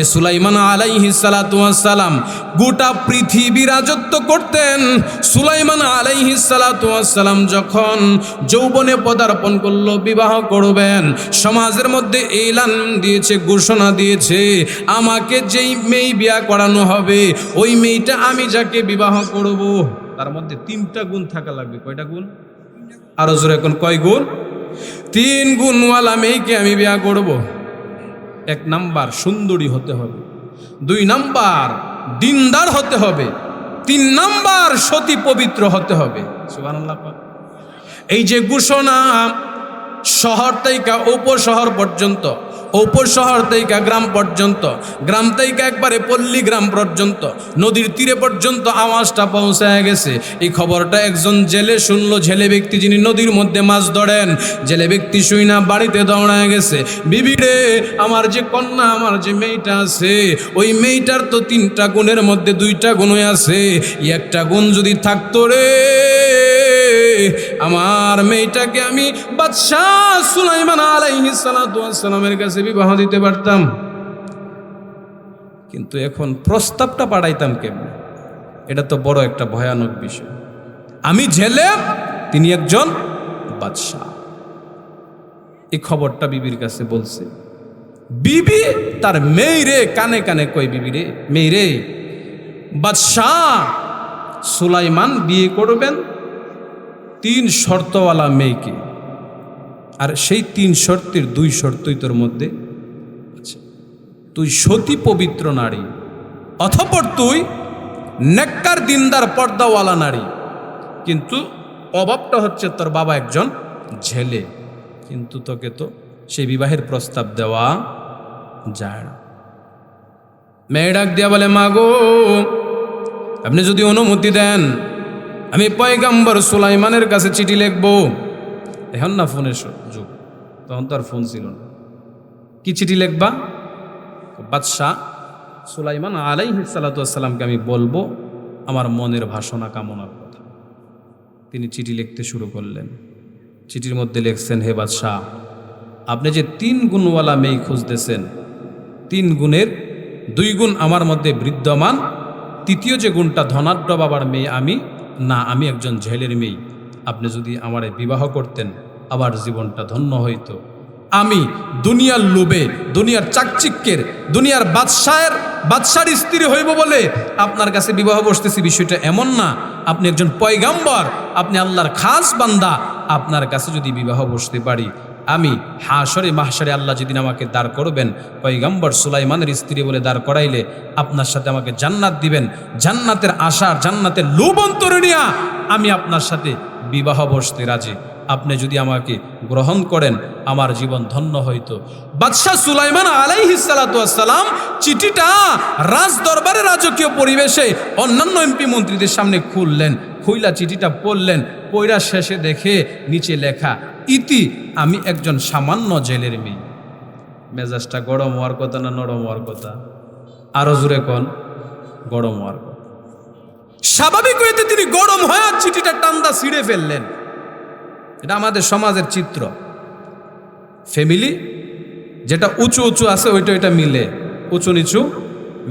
এ সুলাইমান আলাইহিস সালাতু ওয়াস সালাম গোটা পৃথিবী রাজত্ব করতেন। সুলাইমান আলাইহিস সালাতু ওয়াস সালাম যখন যৌবনে পদার্পণ করলো, বিবাহ করবেন, সমাজের মধ্যে এলান দিয়েছে, ঘোষণা দিয়েছে, আমাকে যেই মেয়ে বিয়া করানো হবে ওই মেয়েটা আমি যাকে বিবাহ করব তার মধ্যে 3টা গুণ থাকা লাগবে। কয়টা গুণ? আরো জোরে এখন, কয় গুণ? 3 গুণওয়ালা মেয়েকে আমি বিয়া করব। 1 নাম্বার সুন্দরী হতে হবে, 2 নাম্বার দিনদার হতে হবে, 3 নাম্বার সতী পবিত্র হতে হবে। সুবহানাল্লাহ। এই যে ঘোষণা শহর থেকে উপশহর পর্যন্ত, উপশহর থেকে গ্রাম পর্যন্ত, গ্রাম থেকে একবারে পল্লী গ্রাম পর্যন্ত, নদীর তীরে পর্যন্ত আওয়াজটা পৌঁছায় গেছে। এই খবরটা একজন জেলে শুনলো, জেলে ব্যক্তি যিনি নদীর মধ্যে মাছ ধরেন। জেলে ব্যক্তি শুই না বাড়িতে দৌড়ায় গেছে, বিবি রে আমার যে কন্যা, আমার যে মেয়েটা আছে ওই মেয়েটার তো 3টা গুণের মধ্যে 2টা গুণই আছে, একটা গুণ যদি থাকতো রে আমার মেয়েটাকে আমি বাদশাহ সুলাইমান আলাইহিস সালাতু ওয়াস সালামের কাছে বিবাহ দিতে পারতাম। কিন্তু এখন প্রস্তাবটা পাঠাইতাম কেমনে? এটা তো বড় একটা ভয়ানক বিষয়। আমি জেলে, তিনি একজন বাদশাহ। এই খবরটা বিবির কাছে বলছে। বিবি তার মেয়েরে কানে কানে কই, বিবি রে, মেয়েরে, বাদশাহ সুলাইমান বিয়ে করবেন 3 শর্তওয়ালা মেয়েকে, আর সেই 3 শর্তের 2 শর্তই তোর মধ্যে আছে। তুই সতী পবিত্র নারী, অথপর তুই নেককার দিনদার পর্দাওয়ালা নারী। কিন্তু অভাবটা হচ্ছে তোর বাবা একজন ঝেলে, কিন্তু তোকে তো সেই বিবাহের প্রস্তাব দেওয়া যায় না। মেয়ে ডাক দিয়া বলে, মা গো, আপনি যদি অনুমতি দেন আমি পয়গম্বর সুলাইমানের কাছে চিঠি লিখবো। এখন না ফোনের যুগ, তখন তো আর ফোন ছিল না। কি চিঠি লিখবা? বাদশাহ সুলাইমান আলাইহিস সালাতু ওয়াস সালামকে আমি বলবো আমার মনের বাসনা কামনার কথা। তিনি চিঠি লিখতে শুরু করলেন। চিঠির মধ্যে লিখছেন, হে বাদশাহ, আপনি যে 3 গুণওয়ালা মেয়ে খুঁজতেছেন, 3 গুণের 2 গুণ আমার মধ্যে বিদ্যমান, 3য় যে গুণটা ধনাঢ্য বাবার মেয়ে আমি না, আমি একজন ঝেলের মেয়ে। আপনি যদি আমারে বিবাহ করতেন আমার জীবনটা ধন্য হইতো। আমি দুনিয়ার লোভে, দুনিয়ার চাকচিক্যের, দুনিয়ার বাদশার স্ত্রী হইব বলে আপনার কাছে বিবাহ বসতেছি, বিষয়টা এমন না। আপনি একজন পয়গাম্বর, আপনি আল্লাহর খাস বান্দা। আপনার কাছে যদি বিবাহ বসতে পারি, আমি হাশরে মাহশরে আল্লাহ যেদিন আমাকে দাঁড় করবেন, পয়গম্বর সুলাইমানের স্ত্রী বলে দাঁড় করাইলে আপনার সাথে আমাকে জান্নাত দিবেন। জান্নাতের আশার, জান্নাতের লোভ অন্তরে নিয়া আমি আপনার সাথে বিবাহ বসতে রাজি। আপনি যদি আমাকে গ্রহণ করেন আমার জীবন ধন্য হইতো। বাদশাহ সুলাইমান আলাইহিস সালাতু ওয়াস সালাম চিঠিটা রাজ দরবারে রাজকীয় পরিবেশে অন্যান্য এমপি মন্ত্রীদের সামনে খুললেন। খুইলা চিঠিটা পড়লেন। পড়া শেষে দেখে নিচে লেখা, ইতি, আমি একজন সামান্য জেলের মেয়ে। মেজাজটা গরম হওয়ার কথা না নরম হওয়ার কথা? আরো জোরে কোন, গরম হওয়ার কথা। স্বাভাবিক হইতে তিনি গরম হয়ে চিঠিটা টান্দা ছিঁড়ে ফেললেন। এটা আমাদের সমাজের চিত্র। ফ্যামিলি যেটা উঁচু উঁচু আছে ওইটা মিলে, উঁচু নিচু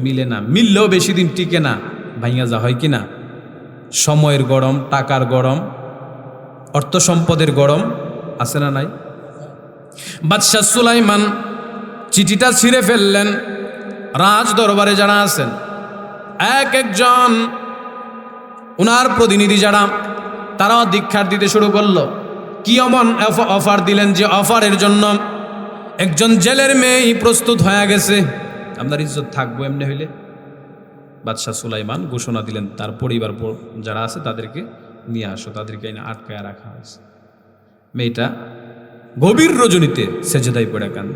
মিলে না। মিললেও বেশি দিন টিকে না, ভাইয়া যা হয় কিনা। সময়ের গরম, টাকার গরম, অর্থ সম্পদের গরম আছে না নাই? বাদশাহ সুলাইমান চিঠিটা ছিঁড়ে ফেললেন। রাজ দরবারে যারা আছেন এক একজন ওনার প্রতিনিধি যারা, তারাও দীক্ষার দিতে শুরু করলো। কি এমন অফার দিলেন যে অফারের জন্য একজন জেলের মেয়ে প্রস্তুত হয়ে গেছে। আপনার ইজ্জত থাকবো এমনি হইলে? বাদশাহ সুলাইমান ঘোষণা দিলেন তার পরিবার যারা আছে তাদেরকে নিয়ে আসো, তাদেরকে এনে আটকায় রাখা হয়েছে। মেয়েটা গভীর রজনীতে সেজদায় পড়ে কান।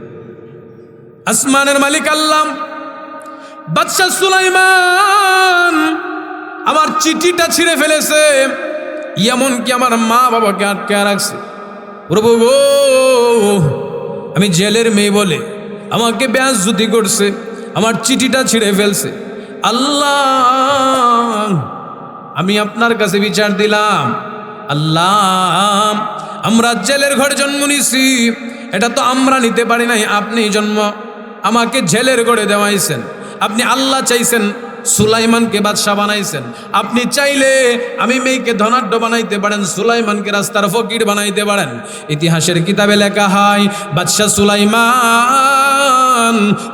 আসমানের মালিক আল্লাহ, বাদশাহ সুলাইমান আমার চিঠিটা ছিঁড়ে ফেলেছে, এমনকি আমার মা বাবাকে আটকায় রাখছে। প্রভু গো, আমি জেলের মেয়ে বলে আমাকে বেয়াজ্জতি করছে, আমার চিঠিটা ছিঁড়ে ফেলছে। আল্লাহ, আমি আপনার কাছে বিচার দিলাম। আল্লাহ, আমরা জেলের ঘরে জন্ম নিছি, এটা তো আমরা নিতে পারি নাই, আপনি আমাকে জেলের গড়ে দেওয়াইছেন, আপনি আল্লাহ চাইছেন সুলাইমানকে বাদশাহ বানাইছেন, আপনি চাইলে আমি মেয়েকে ধনাঢ্য বানাইতে পারেন, সুলাইমানকে রাস্তার ফকির বানাইতে পারেন। ইতিহাসের কিতাবে লেখা হয় বাদশাহ সুলাইমান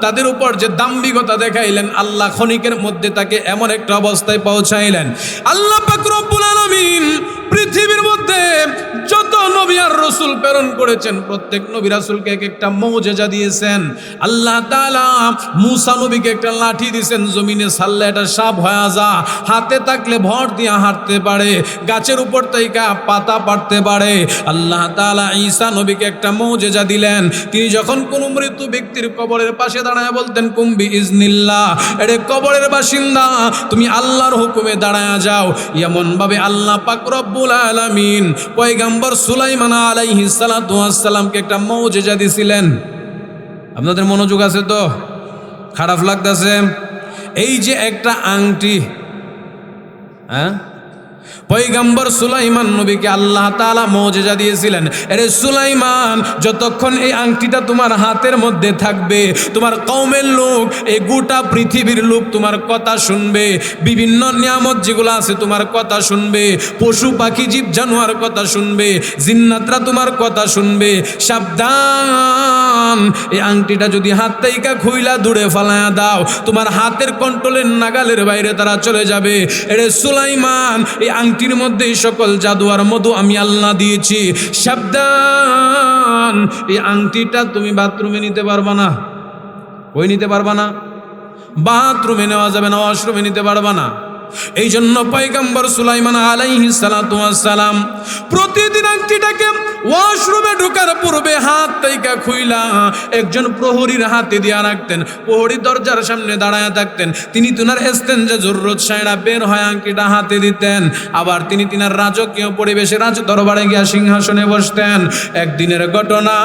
তাদের উপর যে দাম্ভিকতা দেখাইলেন, আল্লাহ ক্ষণিকের মধ্যে তাকে এমন একটা অবস্থায় পৌঁছাইলেন। আল্লাহ পাক রব্বুল আলামিন পৃথিবীর মধ্যে যত নবী আর রাসূল প্রেরণ করেছেন, প্রত্যেক নবী রাসূলকে এক একটা মুজিজা দিয়েছেন। আল্লাহ তাআলা মূসা নবীকে একটা লাঠি দিয়েছেন, জমিনে ছাড়লে এটা সাপ হয়ে যা, হাতে থাকলে ভর দিয়ে হাঁটতে পারে, গাছের উপর থেকে পাতা পাড়তে পারে। আল্লাহ তাআলা ঈসা নবীকে একটা মুজিজা দিলেন, তিনি যখন কোনো মৃত ব্যক্তির কবরের পাশে দাঁড়ায় বলতেন কুম বিইজনিল্লাহ, এরে কবরের বাসিন্দা তুমি আল্লাহর হুকুমে দাঁড়ায় যাও। এমন ভাবে আল্লাহ পাক রব্বুল আলামিন পয়গম্বর সুলাইমান আলাইহিস সালাতু ওয়াস সালামকে একটা মুজিজা দিয়েছিলেন। আপনাদের মনোযোগ আছে তো? খারাপ লাগতেছে? এই যে একটা আংটি, হ্যাঁ, পয়গম্বর সুলাইমান নবীকে আল্লাহ তাআলা মুজিজা দিয়েছিলেন, আরে সুলাইমান যতক্ষণ এই আংটিটা তোমার হাতের মধ্যে থাকবে, তোমার কওমের লোক, এই গোটা পৃথিবীর লোক তোমার কথা শুনবে, বিভিন্ন নিয়ামত যেগুলো আছে তোমার কথা শুনবে, পশু পাখি জীব জানোয়ার কথা শুনবে, জিন্নাতরা তোমার কথা শুনবে। সাবধান, এই আংটিটা যদি হাত থেকে খুইলা দূরে ফালায়া দাও, তোমার হাতের কন্ট্রোলের নাগালের বাইরে তারা চলে যাবে। আরে সুলাইমান, এই আংটির মধ্যে সকল জাদু আর মধু আমি আল্লাহ দিয়েছি, সাবধান, এই আংটিটা তুমি বাথরুমে নিতে পারবা না। কই নিতে পারবা না? বাথরুমে নেওয়া যাবে না, ওয়াশরুমে নিতে পারবা না। এই জন্য পয়গম্বর সুলাইমান আলাইহিস সালাতু ওয়াস সালাম প্রতিদিন আংটিটাকে ওয়াশরুমে ঢোকার পূর্বে হাত থেকে খুইলা একজন প্রহরীর হাতে দিয়া রাখতেন। প্রহরী দরজার সামনে দাঁড়ায় থাকতেন, তিনি তিনার ইস্তেঞ্জা জরুরত সায়রা বের হয় আংটিটা হাতে দিতেন। আবার তিনি তিনার রাজকীয় পরিবেশে রাজ দরবারে গিয়া সিংহাসনে বসতেন। একদিনের ঘটনা,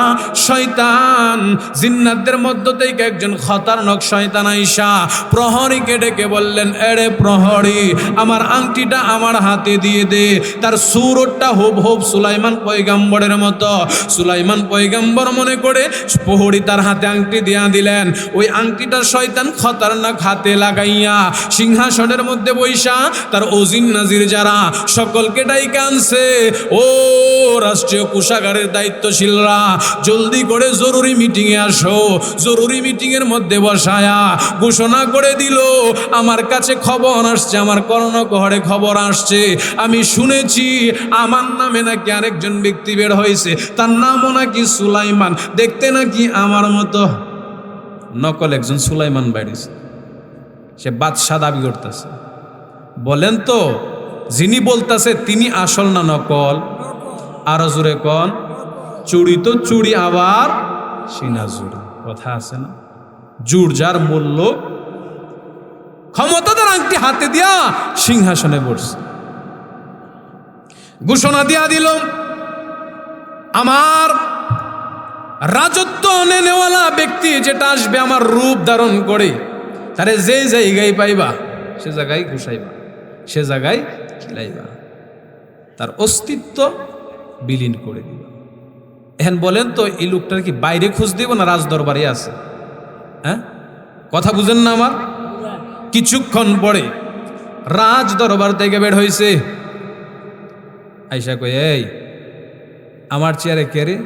শয়তান জিন্নাতদের মধ্য থেকে একজন খতরনাক শয়তান আইসা প্রহরীকে ডেকে বললেন, এরে প্রহরী, আমার আংটিটা আমার হাতে দিয়ে দে। তার সুরতটা হুবহুব সুলাইমান পয়গম্বরের মতো। সুলাইমান পয়গম্বর মনে করে প্রহরী তার হাতে আংটি দিয়া দিলেন। ওই আংটিটা শয়তান খতরনাক হাতে লাগাইয়া সিংহাসনের মধ্যে বৈশা তার ওজির নাজির যারা সকলকে ডাইকা আনছে, ও রাষ্ট্রীয় কোষাগারের দায়িত্বশীলরা, জলদি করে জরুরি মিটিংয়ে আসো। জরুরি মিটিংয়ের মধ্যে বসায়া ঘোষণা করে দিল, আমার কাছে খবর আসছে, আমার কর্ণকুহরে খবর আসছে, আমি শুনেছি আমার নামে নাকি আরেকজন ব্যক্তি বের হয়েছে, তার নামও নাকি সুলাইমান, দেখতে নাকি আমার মতো। নকল একজন সুলাইমান বেরিয়েছে, সে বাদশাহ দাবি করতেছে। বলেন তো, যিনি বলতেছে তিনি আসল না নকল? আরো জোরে কন। চুড়ি তো চুড়ি, আবার সিনা জুড়ি, কথা আছে না? জুড় যার মূল্য, ক্ষমতাদার আংটি হাতে দিয়া সিংহাসনে বসছে। ঘোষণা দিয়া দিল, আমার রাজত্ব নেওয়ালা ব্যক্তি যেটা আসবে আমার রূপ ধারণ করে, তারে যে জায়গায় পাইবা সে জায়গায় ঘুষাইবা, সে জায়গায় খিলাইবা, তার অস্তিত্ব বিলীন করে দিবা। এখন বলেন তো, এই লোকটার কি বাইরে খোঁজ দিব না রাজ দরবারে আছে? হ্যাঁ, কথা বুঝেন না আমার? কিছুক্ষণ পরে রাজ দরবার থেকে বের হয়েছে, আইসা কই, এই আমার চেয়ারে কে রে?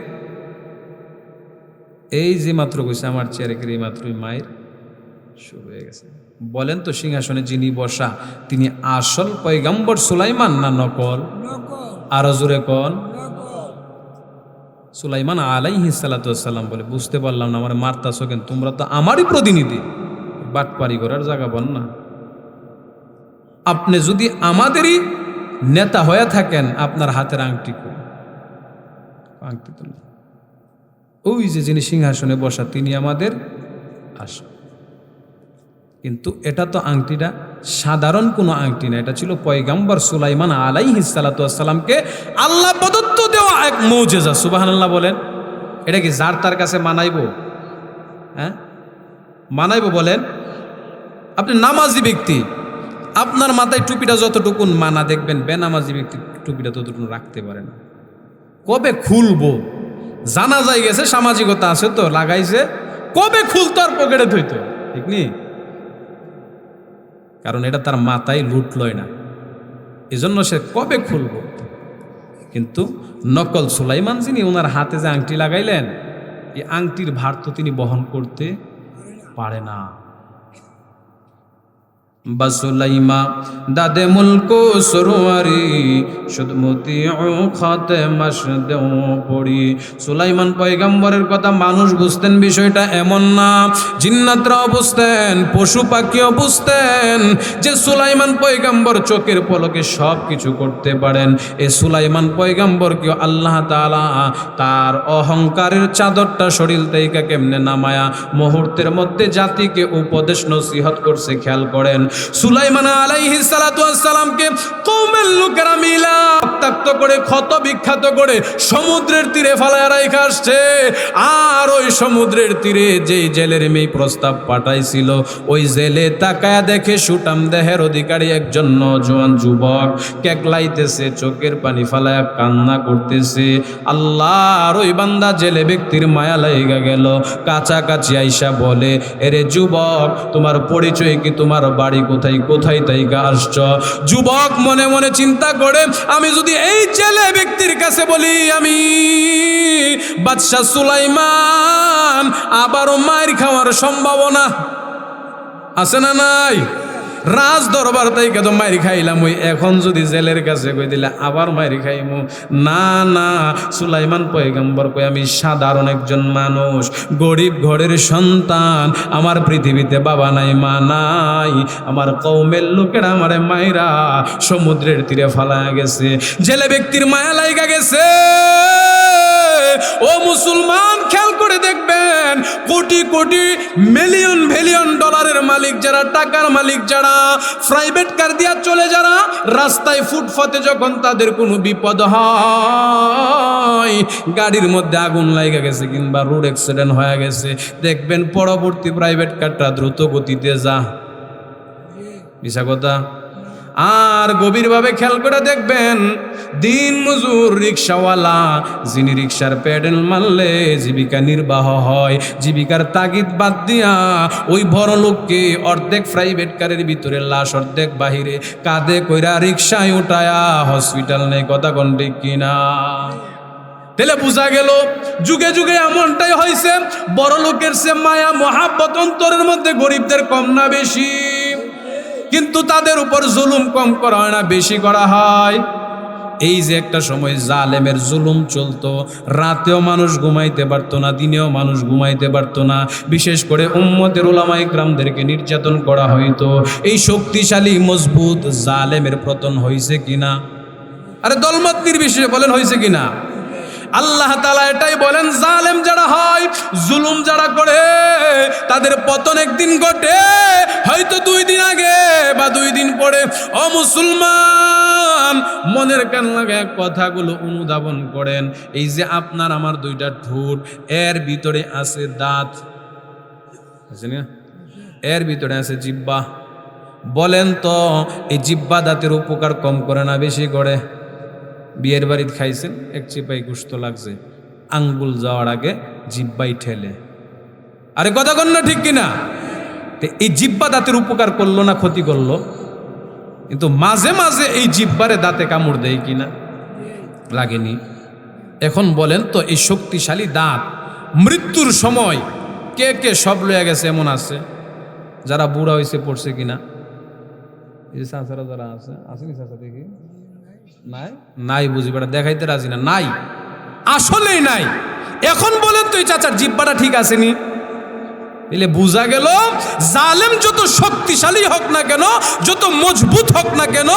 এই যে মাত্র কইছে আমার চেয়ারে কে রে, মাত্রই মায়ের শুরু হয়ে গেছে। বলেন তো, সিংহাসনে যিনি বসা তিনি আসল পয়গম্বর সুলাইমান না নকল? আরো জোরে কন। সুলাইমান আলাইহিস সালাতু ওয়াস সালাম বলে, বুঝতে পারলাম না, আমার মারতাছো কেন? তোমরা তো আমারই প্রতিনিধি, বাটপারি করার জায়গা বল না। আপনি যদি আমাদেরই নেতা হয়ে থাকেন, আপনার হাতের আংটি কই? আংটি তো ওই যে যিনি সিংহাসনে বসা তিনি আমাদের আসল। কিন্তু এটা তো আংটিটা সাধারণ কোনো আংটি না, এটা ছিল পয়গম্বর সুলাইমান আলাইহিস সালাতু ওয়াস সালামকে আল্লাহ প্রদত্ত দেওয়া এক মুজিজা। সুবহানাল্লাহ বলেন। এটা কি যার তার কাছে মানাইবো? হ্যাঁ, মানাইবো বলেন? আপনি নামাজি ব্যক্তি, আপনার মাথায় টুপিটা যতটুকুন মানা, দেখবেন বেনামাজি ব্যক্তি টুপিটা ততটুকু রাখতে পারে না। কবে খুলবো? জানা যায় গেছে, সামাজিকতা আছে তো লাগাইছে, কবে খুলতো আর পকেটে থইতো, ঠিক নি? কারণ এটা তার মাথায় লুটলই না, এজন্য সে কবে খুলব। কিন্তু নকল সুলাইমান যিনি ওনার হাতে যে আংটি লাগাইলেন, এই আংটির ভার তো তিনি বহন করতে পারে না। বাসুলাইমা দাদে মুলকো সরোয়ারি সুদমতি খাতে মাস দেও পড়ি। সুলাইমান পয়গম্বরের কথা মানুষ বুঝতেন, বিষয়টা এমন না। জিন্নাতরাও বুঝতেন, পশু পাখিও বুঝতেন যে সুলাইমান পয়গম্বর চোখের পলকে সব কিছু করতে পারেন। এ সুলাইমান পয়গম্বরকে আল্লাহ তাআলা তার অহংকারের চাদরটা শরীর থেকে কেমনে নামায়া মুহূর্তের মধ্যে জাতিকে উপদেশ নসিহত করছে। খেয়াল করেন, সুলাইমান আলাইহিস সালাতু ওয়াস সালামকে কওমের লোকেরা মিলা রক্তাক্ত করে, ক্ষত বিখ্যাত করে সমুদ্রের তীরে ফালায়া রাইখা আসছে। আর ওই সমুদ্রের তীরে যেই জেলের মেয়ে প্রস্তাব পাঠাইছিল, ওই জেলে তাকায়া দেখে সুটাম দেহের অধিকারী একজন নওজোয়ান যুবক কেকলাইতেছে, চোখের পানি ফালায়া কান্না করতেছে। আল্লাহর ওই বান্দা জেলে ব্যক্তির মায়া লাইগা গেল, কাছাকাছি আইসা বলে, এরে যুবক, তোমার পরিচয় কি? তোমার বাড়ি কোথায়? কোথায় তাইকা আসছ? যুবক মনে মনে চিন্তা করে, আমি যদি এই জেলে ব্যক্তির কাছে বলি আমি বাদশাহ সুলাইমান, আবারও মার খাওয়ার সম্ভাবনা আছে না নাই? রাজ দরবার তাইকে তো মারি খাইলাম, ওই এখন যদি জেলের কাছে কই দিলে আবার মারি খাইমু। না না, সুলাইমান পয়গম্বর কই, আমি সাধারণ একজন মানুষ, গরিব ঘরের সন্তান, আমার পৃথিবীতে বাবা নাই মা নাই, আমার কওমের লোকেরা আমারে মাইরা সমুদ্রের তীরে ফালায়া গেছে। জেলে ব্যক্তির মায়া লাইগা গেছে। ও মুসলমান, খেয়াল করে দেখবেন, কোটি কোটি মিলিয়ন বিলিয়ন ডলারের মালিক যারা, টাকার মালিক যারা, প্রাইভেট কার দিয়া চলে যারা, রাস্তায় ফুটপাতে যখন তাদের কোনো বিপদ হয়, গাড়ির মধ্যে আগুন লাগা গেছে কিংবা রোড অ্যাক্সিডেন্ট হয়ে গেছে, দেখবেন পরবর্তী প্রাইভেট কারটা দ্রুত গতিতে যা, মিছা কথা। আর গভীরভাবে খেয়াল করে দেখবেন, দিন মজুর রিক্সাওয়ালা, যিনি রিক্সার প্যাডেল মারলে জীবিকা নির্বাহ হয়, জীবিকার তাগিদ বাদ দিয়া ওই বড় লোককে অর্ধেক প্রাইভেট কারের ভিতরে লাশ, অর্ধেক বাহিরে, কাঁধে কইরা রিক্সায় উঠায়া হসপিটাল নেই। কথা কোন ঠিক কিনা? তাহলে বোঝা গেল যুগে যুগে এমনটাই হয়েছে। বড় লোকের সে মায়া মহাব্বত অন্তরের মধ্যে গরিবদের কম না বেশি? কিন্তু তাদের উপর জুলুম কম করা হয় না, বেশি করা হয়। এই যে একটা সময় জালেমের জুলুম চলতো, রাতেও মানুষ ঘুমাইতে পারতো না, দিনেও মানুষ ঘুমাইতে পারতো না, বিশেষ করে উম্মতের উলামায়ে কেরামদেরকে নির্যাতন করা হইতো। এই শক্তিশালী মজবুত জালেমের পতন হয়েছে কিনা? আরে দলমত নির্বিশেষে বলেন, হয়েছে কিনা? আল্লাহ তাআলা এটাই বলেন, জালেম যারা হয়, জুলুম যারা করে, তাদের পতন একদিন ঘটে, হয়তো 2 দিন আগে বা 2 দিন পরে। ও মুসলমান, মনের কান লাগায় কথাগুলো অনুধাবন করেন। এই যে আপনার আমার 2টা ঠোঁট, এর ভিতরে আছে দাঁত, আছে না? এর ভিতরে আছে জিহ্বা। বলেন তো, এই জিহ্বা দাঁতের উপকার কম করে না বেশি করে? বিয়ের বাড়িতে খাইছেন, এক চিপাই গোশত লাগছে, আঙ্গুল যাওয়ার আগে জিহ্বাই ঠেলে। আরে কথা কন না, ঠিক কিনা? এই জিহ্বা দাঁতের উপকার করলো না ক্ষতি করলো? কিন্তু মাঝে মাঝে এই জিহ্বারে দাঁতে কামড় দেয় কিনা? লাগেনি? এখন বলেন তো, এই শক্তিশালী দাঁত মৃত্যুর সময় কে কে সব লয়ে গেছে এমন আছে? যারা বুড়া হয়েছে পড়ছে কিনা? এই যে চাচারা যারা আছে, আসেনি চাচা? দেখি নাই, নাই বুঝি, বেটা দেখাইতে রাজি না, নাই, আসলেই নাই। এখন বলেন তো, এই চাচার জিহ্বাটা ঠিক আসেনি? এলে বোঝা গেল, জালেম যত শক্তিশালী হোক না কেন, যত মজবুত হোক না কেন,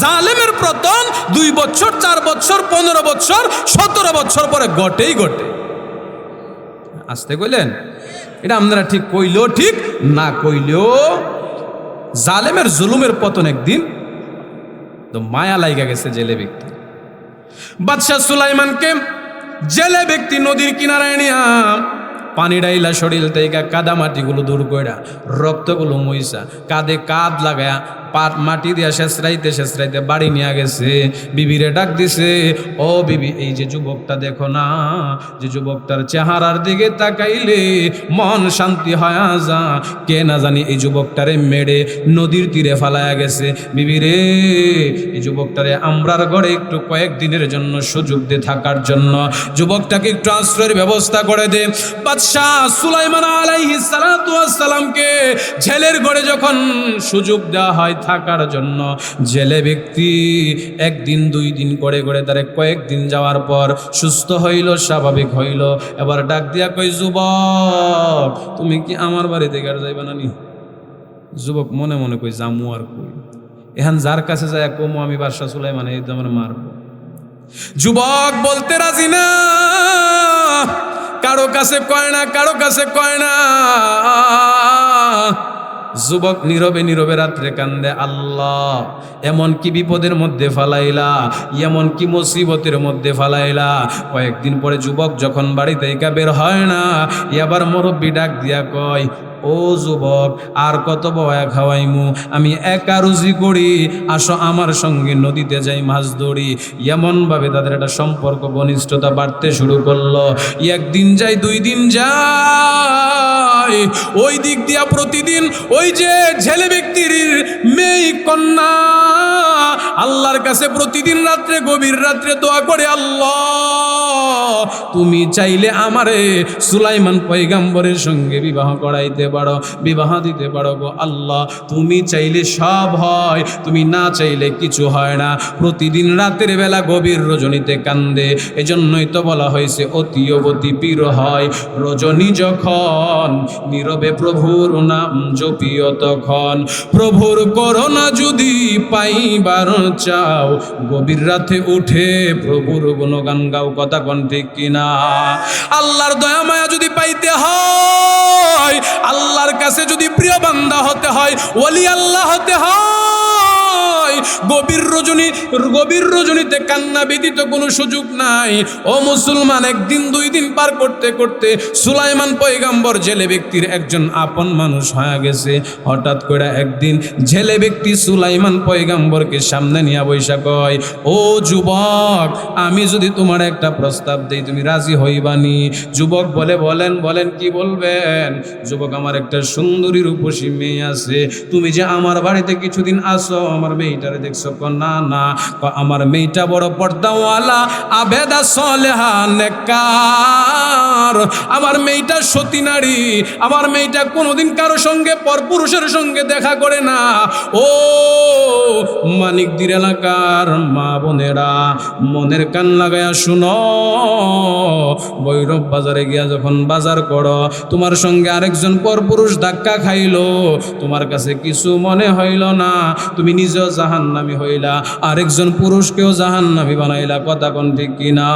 জালেমের পতন 2 বছর, 4 বছর, 15 বছর, 17 বছর পরে ঘটেই ঘটে। আসতে কইলেন, এটা আপনারা ঠিক কইলেও ঠিক, না কইলেও জালেমের জুলুমের পতন একদিন। তো মায়া লাইগা গেছে জেলে ব্যক্তি। বাদশাহ সুলাইমানকে জেলে ব্যক্তি নদীর কিনারায় নিয়া পানি ডাইলা শরীর থেকে কাদা মাটিগুলো দূর কইরা, রক্তগুলো মইসা, কাঁধে কাঁধ লাগায়া মাটি দিয়া শেষরাইতে বাড়ি নিয়ে গেছে। বিবিরে ডাক দিছে, ও বিবি, এই যে যুবকটা দেখো না, যে যুবকটার চেহারার দিকে তাকাইলে মন শান্তি হয়ে যা, কে না জানি এই যুবকটারে মেরে নদীর তীরে ফালায়া গেছে। বিবিরে, এই যুবকটারে আমরার ঘরে একটু কয়েকদিনের জন্য সুযোগ দে থাকার জন্য, যুবকটাকে একটু আশ্রয়ের ব্যবস্থা করে দে। বাদশাহ সুলাইমান আলাইহিস সালাতু ওয়াস সালামকে জেলের ঘরে যখন সুযোগ দেওয়া হয় থাকার জন্য, জেলে ব্যক্তি একদিন 2 দিন করে করে তারে কয়েকদিন যাওয়ার পর সুস্থ হইল, স্বাভাবিক হইল। এবার ডাক দিয়া কই, যুবক তুমি কি আমার বাড়ি থেকে আর যাইবা না নি? যুবক মনে মনে কই, জামু আর কই, এখন যার কাছে যায় কমু আমি বাদশাহ সুলাইমান এই তোমার মারবো। যুবক বলতে রাজি না, কারো কাছে কয় না, কারো কাছে কয় না। যুবক নীরবে নীরবে রাত্রে কান্দে, আল্লাহ এমন কি বিপদের মধ্যে ফালাইলা, এমন কি মুসিবতের মধ্যে ফালাইলা। কয়েকদিন পরে যুবক যখন বাড়ি থেকে বের হয় না, এবার মুরব্বি ডাক দিয়া কয়, ও যুবক, আর কত বয়া খাওয়াইমু, আমি একা রুজি করি, আসো আমার সঙ্গে নদীতে যাই মাছ ধরি। এমনভাবে তাদের একটা সম্পর্ক ঘনিষ্ঠতা বাড়তে শুরু করলো। 1 দিন যায়, 2 দিন যায়, ওই দিক দিয়া প্রতিদিন ওই যে ছেলে ব্যক্তির মেয়ে কন্যা আল্লাহর কাছে প্রতিদিন রাত্রে গভীর রাত্রে দোয়া করে, আল্লাহ তুমি চাইলে আমারে সুলাইমান পয়গম্বরের সঙ্গে বিবাহ করাইতে পারো, বিবাহ দিতে পারো গো আল্লাহ, তুমি চাইলে সব হয়, তুমি না চাইলে কিছু হয় না। প্রতিদিন রাতের বেলা গভীর রজনীতে কান্দে। এজন্যই তো বলা হয়েছে অতি অবতি পীর হয় রজনী যখন, নীরবে প্রভুর নাম জপিও তখন। প্রভুর করোনা যদি পাইবার চাও, গভীর রাতে উঠে প্রভুর গুণগান গাও। কথা কোন ঠিক কিনা? আল্লাহর দয়া মায়া যদি পাইতে হয়, আল্লাহর কাছে যদি প্রিয় বান্দা হতে হয়, ওলি আল্লাহ হতে হয়, গভীর রজনীতে কান্না ব্যতীত কোনো সুযোগ নাই। ও মুসলমান, 1 দিন 2 দিন পার করতে করতে সুলাইমান পয়গম্বর জেলে ব্যক্তির একজন আপন মানুষ হয়ে গেছে। হঠাৎ করে একদিন জেলে ব্যক্তি সুলাইমান পয়গম্বরকে সামনে নিয়ে বৈশা কয়, ও যুবক, আমি যদি তোমার একটা প্রস্তাব দেই তুমি রাজি হইবানি? যুবক বলে, বলেন বলেন, কি বলবেন? যুবক, আমার একটা সুন্দরী রূপসী মেয়ে আছে, তুমি যে আমার বাড়িতে কিছুদিন আসো, আমার মেয়েটারে দেখছো? না না, আমার মেয়েটা বড় পর্দাওয়ালা, আবেদা সলেহা নেককার, আমার মেয়েটা সতী নারী, আমার মেয়েটা কোনোদিন কারো সঙ্গে পরপুরুষের সঙ্গে দেখা করে না। ও মানিকদির এলাকার মা বোনেরা, মনের কান লাগায়া শুনো, ভৈরব বাজারে গিয়া যখন বাজার করো, তোমার সঙ্গে আরেকজন পরপুরুষ ধাক্কা খাইলো, তোমার কাছে কিছু মনে হইল না, তুমি নিজেও জাহান্নামী হইলা, আরেকজন পুরুষকেও জাহান্নামী বানাইলা। কথা কোন ঠিক কিনা?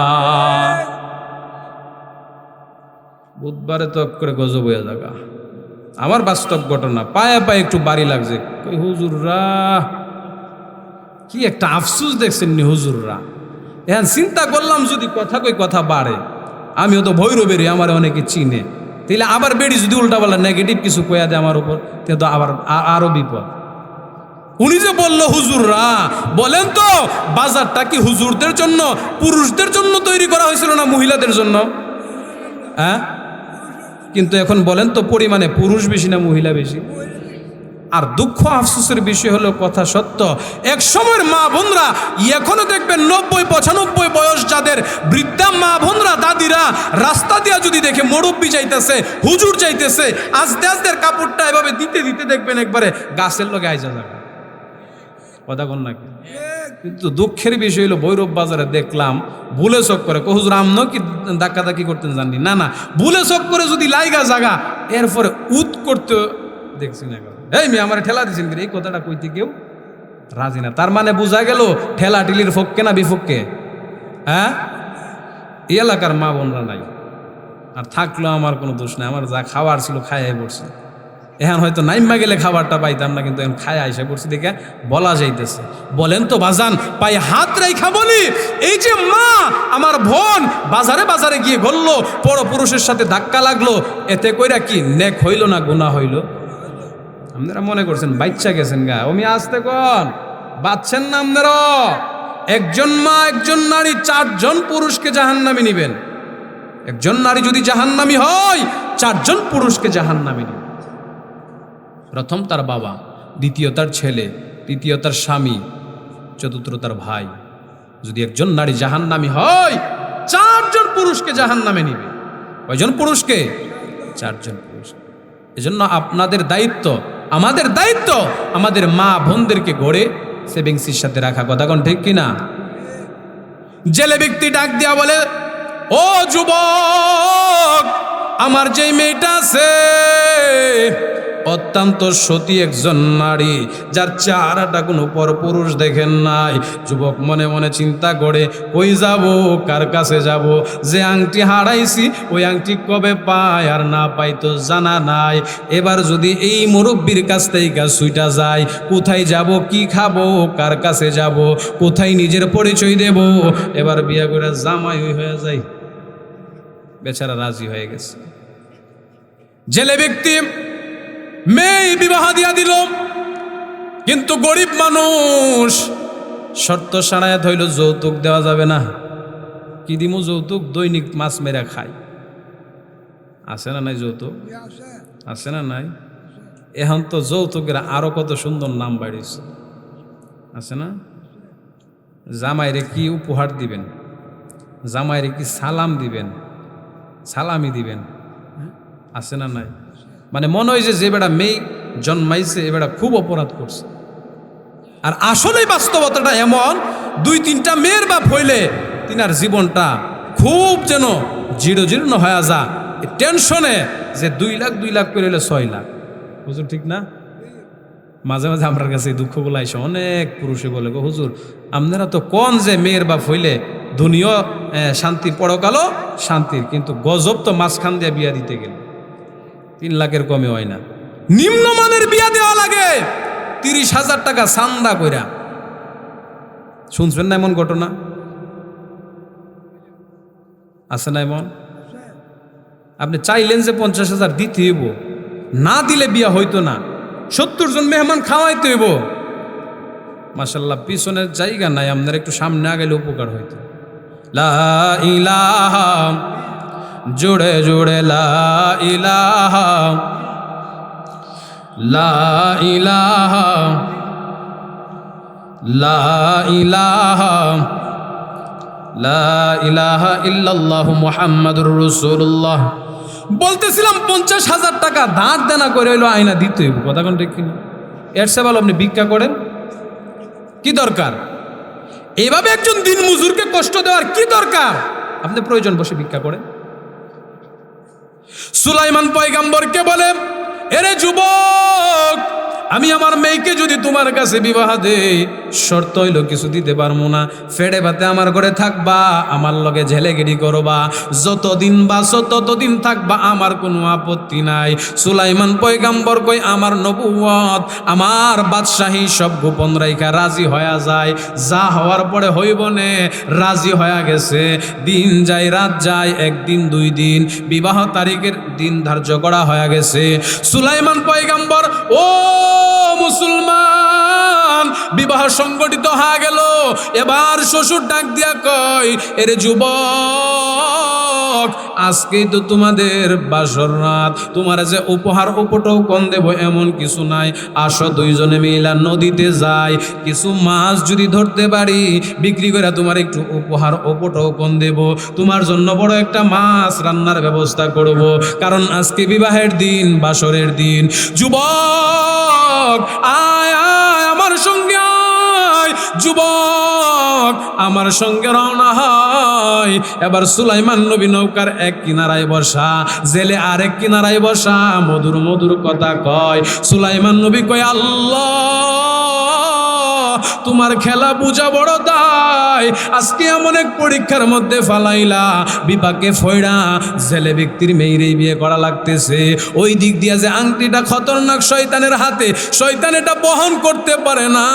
বুধবারে তো করে গজব হয়ে যাগা। আমার বাস্তব ঘটনা, পায়ে পায়ে একটু বাড়ি লাগছে। হুজুররা কি একটা আফসুস দেখছেন নি হুজুররা। এখন চিন্তা করলাম যদি কথা কই কথা বাড়ে, আমিও তো ভৈরবেরই, আমার অনেকে চিনে, তাইলে আবার বেড়ি যদি উল্টাপাল্টা নেগেটিভ কিছু কয়া দেয় আমার উপর, তো আবার আরো বিপদ। উনি যে বলল হুজুররা, বলেন তো বাজারটা কি হুজুরদের জন্য, পুরুষদের জন্য তৈরি করা হয়েছিল না মহিলাদের জন্য? হ্যাঁ, কিন্তু এখন বলেন তো পরিমাণে পুরুষ বেশি না মহিলা বেশি? আর দুঃখ আফসোসের বিষয় হলো, কথা সত্য, এক সময়ের মা বোনরা এখনো দেখবেন 90-95 বয়স যাদের বৃদ্ধা মা বোনরা, দাদিরা রাস্তা দিয়া যদি দেখে মুরব্বি চাইতেছে, হুজুর চাইতেছে, আস্তে আস্তে কাপড়টা এভাবে দিতে দিতে দেখবেন একবারে গাছের লোকে আইসা যাবে। কথা কন নাকি? কিন্তু দুঃখের বিষয় হলো, ভৈরব বাজারে দেখলাম ভুলে চক করে, হুজুর আমনো কি ধাক্কাধাক্কি করতেন জানি না, না ভুলে চক করে যদি লাইগা জাগা, এরপরে উত করতে দেখছি না। এই মেয়ে আমার ঠেলা দিয়েছেন, এই কথাটা কইতে কেউ রাজি না। তার মানে বোঝা গেল ঠেলা টিলির ফক্কে না বিফক্কে? হ্যাঁ, এই এলাকার মা বোনরা নাই, আর থাকলো আমার কোনো দোষ নাই, আমার যা খাওয়ার ছিল খাইয়াই পড়ছি। এখন হয়তো নাইমা গেলে খাবারটা পাইতাম না, কিন্তু এখন খায় আইসা পড়ছি দেখে বলা যাইতেছে। বলেন তো বাজান, পায়ে হাত রাইখা বলি, এই যে মা আমার বোন বাজারে বাজারে গিয়ে ঘুরলো, পরপুরুষের সাথে ধাক্কা লাগলো, এতে কইরা কি নেক হইল না গুনাহ হইল? আপনারা মনে করছেন বাচ্চা গেছেন গা, ওমি আসতে কোন বাচ্চেন না আপনারা। একজন মা একজন নারী 4 জন পুরুষকে জাহান্নামে নিবেন। একজন নারী যদি জাহান্নামী হয় 4 জন পুরুষকে জাহান্নামে নিবেন। প্রথম তার বাবা, দ্বিতীয় তার ছেলে, তৃতীয় তার স্বামী, চতুর্থ তার ভাই। যদি একজন নারী জাহান্নামী হয় 4 জন পুরুষকে জাহান্নামে নিবে। কয়জন পুরুষকে? 4 জন পুরুষ। এজন্য আপনাদের দায়িত্ব, আমাদের দায়িত্ব, আমাদের মা বোনদেরকে গড়ে সেভিংসের সাথে রাখা। কথা কোন ঠিক কিনা? জেলে ব্যক্তি ডাক দিয়া বলে, ও যুবক, আমার যে মেয়েটা আছে অত্যন্ত সতী একজন নারী, যার চেহারাটা কোনো পরপুরুষ দেখেন নাই। যুবক মনে মনে চিন্তা করে, কই যাব, কার কাছে যাব? যে আংটি হারাইছি ওই আংটি কবে পাই, আর না পাই তো জানা নাই। এবার যদি এই মুরব্বীর কাছ থেকে সুইটা যায়, কোথায় যাব, কি খাবো, কার কাছে যাব, কোথায় নিজের পরিচয় দেব? এবার বিয়ে করে জামাই হয়ে যায়। বেচারা রাজি হয়ে গেছে। জেলে ব্যক্তি মেয়ে বিবাহ দিয়া দিল, কিন্তু গরিব মানুষ শর্ত সারায় ধইল, যৌতুক দেওয়া যাবে না। কি দিমু যৌতুক? দৈনিক মাছ মেরা খাই। আছে না নাই যৌতুক? আছে না নাই? এখন তো যৌতুকের আরো কত সুন্দর নাম বাড়িয়েছে, আছে না? জামাইরে কি উপহার দিবেন, জামাইরে কি সালাম দিবেন, সালামি দিবেন, আছে না নাই? মানে মনে হয় যে বেটা মেয়ে জন্মাইছে এ বেটা খুব অপরাধ করছে। আর আসলে বাস্তবতাটা এমন, 2-3টা মেয়ের বাপ হইলে তিনার জীবনটা খুব যেন জীর্ণ হয়ে যা, টেনশনে যে 2 লাখ করে হলে 6 লাখ। হুজুর ঠিক না? মাঝে মাঝে আমার কাছে এই দুঃখগুলো আইসে, অনেক পুরুষে বলে, গো হুজুর আপনারা তো কোন যে মেয়ের বাপ হইলে দুনিয়া শান্তি, পরকালও শান্তির, কিন্তু গজব তো মাঝখান দিয়ে বিয়া দিতে গেলে 3 লাখের কমে হয় না। নিম্নমানের বিয়া দেওয়া লাগে 30,000 টাকা চান্দা কইরা। শুনছেন না এমন ঘটনা? আছে না এমন? আপনি চাইলেন যে 50,000 দিতে হইব, না দিলে বিয়া হইতো না। 70 জন মেহমান খাওয়াইতে হইব। মাশাআল্লাহ, পিছনের জায়গা নাই, আপনার একটু সামনে আগেলে উপকার হইতো। লা ইলাহা, জোড়ে জোড়ে লা ইলাহা, লা ইলাহা, লা ইলাহা, লা ইলাহা ইল্লাল্লাহু মুহাম্মাদুর রাসূলুল্লাহ। বলতেছিলাম 50,000 টাকা ধার দেনা করে হইলো আয়না দিতে হইব। কথা কোন ঠিক কিনা? এর চেয়ে ভালো আপনি ভিক্ষা করেন। কি দরকার এইভাবে একজন দিন মজুরকে কষ্ট দেওয়ার? কি দরকার? আপনি প্রয়োজন বসে ভিক্ষা করেন। সুলাইমান পয়গম্বরকে বলে, এরে যুবক, আমি আমার মেয়েকে যদি তোমার কাছে বিবাহ দেই, শর্ত হইল কিছু দিতে পারবো না। ফেড়ে ভাতে আমার ঘরে থাকবা, আমার লগে ঝেলেগিরি করবা, যতদিন বাঁচো ততদিন থাকবা, আমার কোনো আপত্তি নাই। সুলাইমান পয়গম্বর কই, আমার নবুয়ত, আমার বাদশাহী সব গোপন রাইখা রাজি হয়ে যায়। যা হওয়ার পরে হইব নে, রাজি হয়ে গেছে। দিন যায় রাত যায়, 1 দিন 2 দিন, বিবাহ তারিখের দিন ধার্য করা হয়ে গেছে। সুলাইমান পয়গম্বর, ও মুসলমান, বিবাহ সংগঠিত হয়ে গেল। এবার শ্বশুর ডাক দিয়া কয়, এরে যুবক, আজকেই তো তোমাদের বাসর রাত, তোমার যে উপহার উপটৌকন দেব এমন কিছু নাই। আসো 2 জনে মিলা নদীতে যাই, কিছু মাছ যদি ধরতে পারি বিক্রি করে তোমার একটু উপহার উপটৌকন দেব। তোমার জন্য বড় একটা মাছ রান্নার ব্যবস্থা করব, কারণ আজকে বিবাহের দিন, বাসরের দিন। যুবক আয় আয় আমার সঙ্গে আয়, যুবক আমার সঙ্গে রওনা হয়। এবার সুলাইমান নবী নৌকার এক কিনারায় বসা, জেলে আরেক কিনারায় বসা, মধুর মধুর কথা কয়। সুলাইমান নবী কয়, আল্লাহ তোমার খেলা বুঝা বড় দায়। আজকে এমন এক পরীক্ষার মধ্যে ফালাইলা, বিপাকে ফয়রা ছেলে ব্যক্তির মেয়েরই বিয়ে করা লাগতেছে। ওই দিক দিয়া যে আংটিটা খতরনাক শয়তানের হাতে, শয়তান এটা বহন করতে পারে না,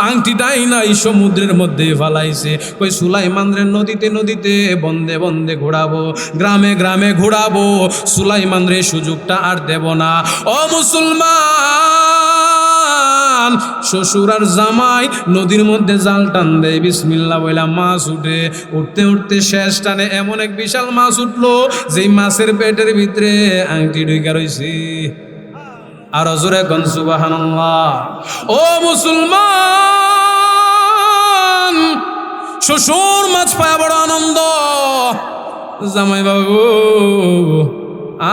আংটিটাই নাই সমুদ্রের মধ্যে ফালাইছে। কই সুলাইমান রে নদীতে নদীতে বন্দে বন্দে ঘোরাবো, গ্রামে গ্রামে ঘোরাবো, সুলাইমান রে সুযোগটা আর দেব না। ও মুসলমান, শ্বশুর আর জামাই নদীর মধ্যে জাল টান দেয়, বিসমিল্লাহ বইলা মাছ উঠে, উঠতে উঠতে শেষ টানে এমন এক বিশাল মাছ উঠলো, যেই মাছের পেটের ভিতরে আংটি ঢুকা রইছে। আর জোরে কোন সুবহানাল্লাহ। ও মুসলমান, শ্বশুর মাছ পায় বড় আনন্দ, জামাই বাবু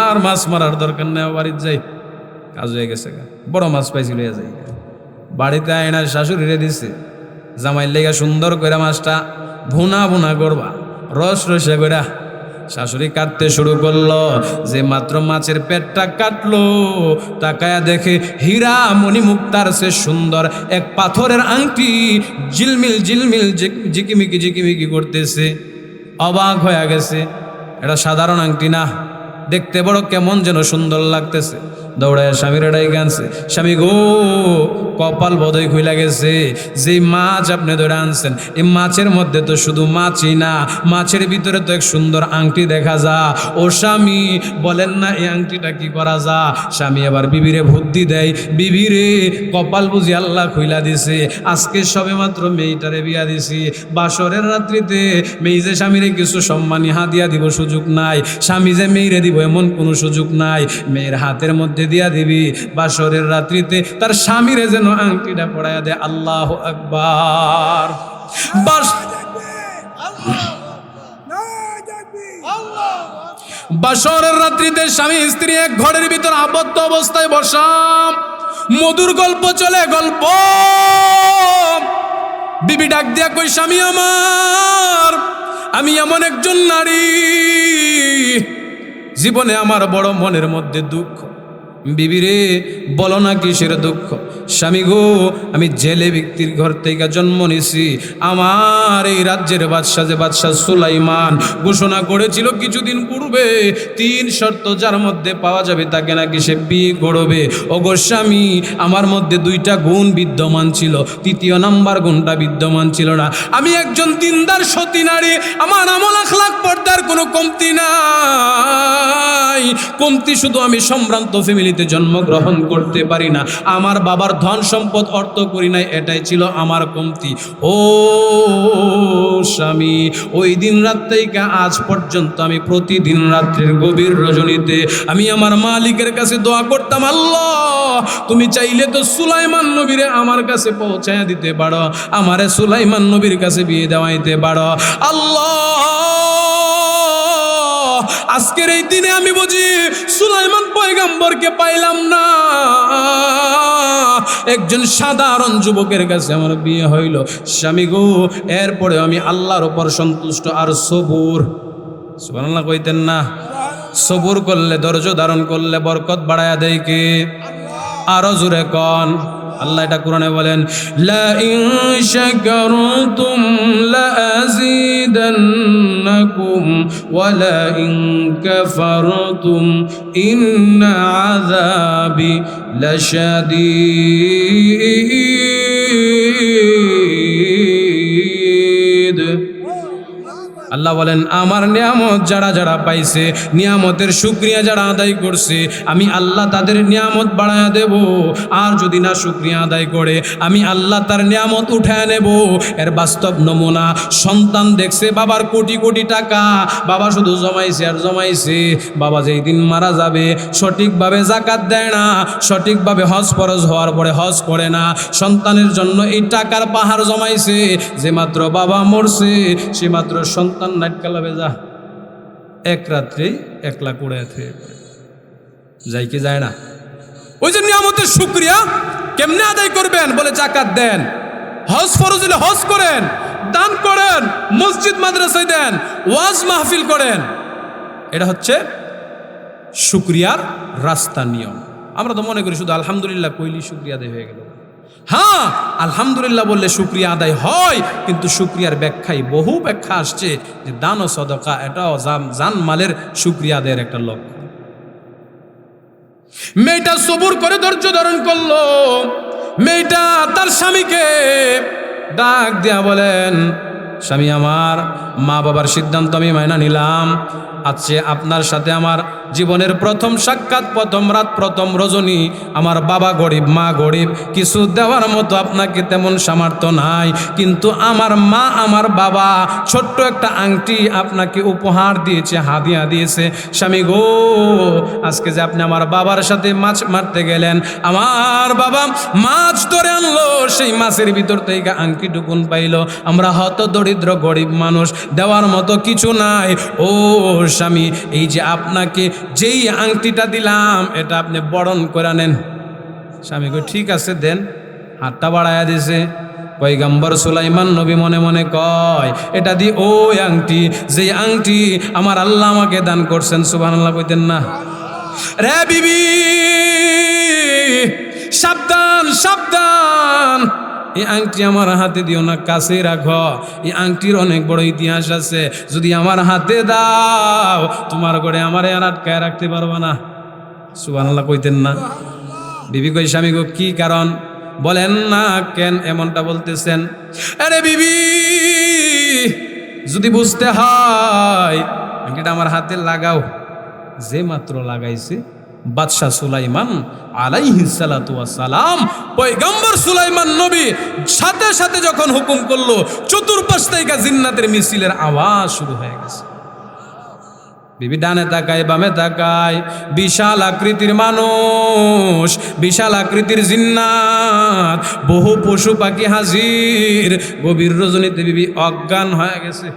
আর মাছ মারার দরকার নেই, বাড়িতে যাই, কাজ হয়ে গেছে, বড় মাছ পাইছিল যাই। বাড়িতে আয়না শাশুড়িরে দিছে, জামাই লেগা সুন্দর করে মাছটা ভুনা ভুনা করবা, রস রসে করে। শাশুড়ি কাটতে শুরু করলো, যে মাত্র মাছের পেটটা কাটলো, তাকায়া দেখে হীরা মণি মুক্তার সে সুন্দর এক পাথরের আংটি ঝিলমিল ঝিলমিল ঝিকিমিকি ঝিকিমিকি করতেছে। অবাক হয়ে গেছে, এটা সাধারণ আংটি না, দেখতে বড় কেমন যেন সুন্দর লাগতেছে। দৌড়ায় স্বামীর এটাই গানছে, স্বামী গো কপাল বোধহয় খুইলা গেছে, যে মাছ আপনি ধরে আনছেন, এই মাছের মধ্যে তো শুধু মাছই না, মাছের ভিতরে তো এক সুন্দর আংটি দেখা যা। ও স্বামী বলেন না এই আংটিটা কি করা যা? স্বামী আবার বিবিরে বুদ্ধি দেয়, বিবিরে কপাল বুঝি আল্লাহ খুইলা দিছে, আজকে সবে মাত্র মেয়েটারে বিয়া দিছি, বাসরের রাত্রিতে মেয়ে যে স্বামীরে কিছু সম্মানী হাদিয়া দিব সুযোগ নাই, স্বামী যে মেয়েরে দিব এমন কোনো সুযোগ নাই, মেয়ের হাতের মধ্যে দিয়া দিবি, বাসরের রাত্রিতে তার স্বামীরে যেন আংটিটা পড়াইয়া দে। আল্লাহু আকবার। বাসরের রাত্রিতে স্বামী স্ত্রী এক ঘরের ভিতর আবদ্ধ অবস্থায় বসা, মধুর গল্প চলে, গল্প। বিবি ডাক দিয়া কই, স্বামী আমার, আমি এমন একজন নারী, জীবনে আমার বড় মনের মধ্যে দুঃখ। বিবিরে বলো না কিসের দুঃখ? স্বামী গো, আমি জেলে ব্যক্তির ঘর থেকে জন্ম নিছি, আমার এই রাজ্যের বাদশাহ যে বাদশাহ সুলাইমান ঘোষণা করেছিল কিছুদিন পূর্বে 3 শর্ত যার মধ্যে পাওয়া যাবে তাকে নাকি সে বিয়ে করবে। ও গো স্বামী, আমার মধ্যে 2টা গুণ বিদ্যমান ছিল, 3য় নাম্বার গুণটা বিদ্যমান ছিল না। আমি একজন দিনদার সতী নারী, আমার আমল আখলাক পর্দার কোনো কমতি নাই। কমতি শুধু আমি সম্ভ্রান্ত ফ্যামিলিতে জন্মগ্রহণ করতে পারি না, আমার বাবার ধন সম্পদ অর্থ করি নাই, এটাই ছিল আমার কমতি। ও স্বামী, ওই দিন রাত থেকে আজ পর্যন্ত আমি প্রতিদিন রাত্রের গভীর রজনীতে আমি আমার মালিকের কাছে দোয়া করতাম, আল্লাহ তুমি চাইলে তো সুলাইমান নবীরে আমার কাছে পৌঁছায় দিতে পারো, আমারে সুলাইমান নবীর কাছে বিয়ে দেওয়াইতে পারো। আল্লাহ, আজকের এই দিনে আমি বুঝি সুলাইমান পয়গম্বরকে পাইলাম না, একজন সাধারণ যুবকের কাছে আমার বিয়ে হইল। স্বামী গো, এরপরে আমি আল্লাহর উপর সন্তুষ্ট আর সবুর, সুবহানাল্লাহ কইতেন না? সবুর করলে, ধৈর্য ধারণ করলে বরকত বাড়ায়া দেয় কে? আরো জোরে কন। আল্লাহ এটা কোরআনে বলেন, লা ইন শাকারতুম লা আযীদান্নাকুম ওয়া লা ইন কাফারতুম ইন্না আযাবি লাশাদীদ। আল্লাহ বলেন, আমার নিয়ামত যারা যারা পাইছে, নিয়ামতের শুকরিয়া যারা আদায় করছে, আমি আল্লাহ তাদের নিয়ামত বাড়ায়া দেব। আর যদি না শুকরিয়া আদায় করে, আমি আল্লাহ তার নিয়ামত উঠায় নেব। এর বাস্তব নমুনা, সন্তান দেখছে বাবার কোটি কোটি টাকা, বাবা শুধু জমাইছে আর জমাইছে, বাবা যেই দিন মারা যাবে সঠিকভাবে যাকাত দেয় না, সঠিকভাবে হজ ফরজ হওয়ার পরে হজ করে না। সন্তানের জন্য এই টাকার পাহাড় জমাইছে, যে মাত্র বাবা মরছে সে মাত্র সন্তান নাইট কালাবে যা এক রাত্রে 1 লাখ উড়ায় যাই কি যায় না। ওই যে নিয়ামতের শুকরিয়া কেমনে আদায় করবেন? বলে যাকাত দেন, হজ ফরজ হলে হজ করেন, দান করেন, মসজিদ মাদ্রাসায় দেন, ওয়াজ মাহফিল করেন। এটা হচ্ছে শুকরিয়ার রাস্তা, নিয়ম। আমরা তো মনে করি শুধু আলহামদুলিল্লাহ কইলি শুকরিয়া আদায় হয়ে গেল। হ্যাঁ, আলহামদুলিল্লাহ বললে শুকরিয়া আদায় হয়, কিন্তু শুকরিয়ার ব্যাখ্যায় বহু ব্যাখ্যা আসছে যে দান ও সদকা এটাও জান মালের শুকরিয়া আদায়ের একটা লক্ষ্য। মেয়েটা সবুর করে ধৈর্য ধারণ করলো। মেয়েটা তার স্বামীকে ডাক দিয়া বলেন, স্বামী আমার, মা বাবার সিদ্ধান্ত আমি মাইনা নিলাম। আজকে আপনার সাথে আমার জীবনের প্রথম সাক্ষাৎ, প্রথম রাত, প্রথম রজনী। আমার বাবা গরিব, মা গরিব, কিছু দেওয়ার মতো আপনাকে তেমন সামর্থ্য নাই, কিন্তু আমার মা আমার বাবা ছোট্ট একটা আংটি আপনাকে উপহার দিয়েছে, হাদিয়া দিয়েছে। স্বামী গো, আজকে যে আপনি আমার বাবার সাথে মাছ মারতে গেলেন, আমার বাবা মাছ ধরে আনলো, সেই মাছের ভিতর থেকে আংটি টুকুন পাইল। আমরা হত দরিদ্র গরিব মানুষ, দেওয়ার মতো কিছু নাই। ও স্বামী, এই যে আপনাকে যেই আংটিটা দিলাম, এটা আপনি বরণ করে নেন। স্বামী কই ঠিক আছে দেন। হাতটা বাড়ায়া দিছে। পয়গম্বর সুলাইমান নবী মনে মনে কয়, এটা দি ওই আংটি, যেই আংটি আমার আল্লাহ আমাকে দান করছেন। সুবহানাল্লাহ কইতেন না? রে বিবি, সাবধান সাবধান, এই আংটি আমার হাতে দিও না, কাছে রাখো। এই আংটির অনেক বড় ইতিহাস আছে। যদি আমার হাতে দাও, তোমার ঘরে আমার আর আটকায় রাখতে পারবা না। সুবহানাল্লাহ কইতেন না? বিবি কই, স্বামী গো কি কারণ? বলেন না কেন এমনটা বলতেছেন? আরে বিবি, যদি বুঝতে হয় আংটিটা আমার হাতে লাগাও। যে মাত্র লাগাইছে বাদশাহ সুলাইমান আলাইহিস সালাতু ওয়াস সালাম, পয়গম্বর সুলাইমান নবী সাথে সাথে যখন হুকুম করলো, চতুর্পাশ থেকে জিন্নাতের মিছিলের আওয়াজ শুরু হয়ে গেছে। বিবি ডানে তাকায়, বামে তাকায়, বিশাল আকৃতির মানুষ, বিশাল আকৃতির জিন্নাত, বহু পশু পাখি হাজির। গভীর রজনীতে বিবি অজ্ঞান হয়ে গেছে,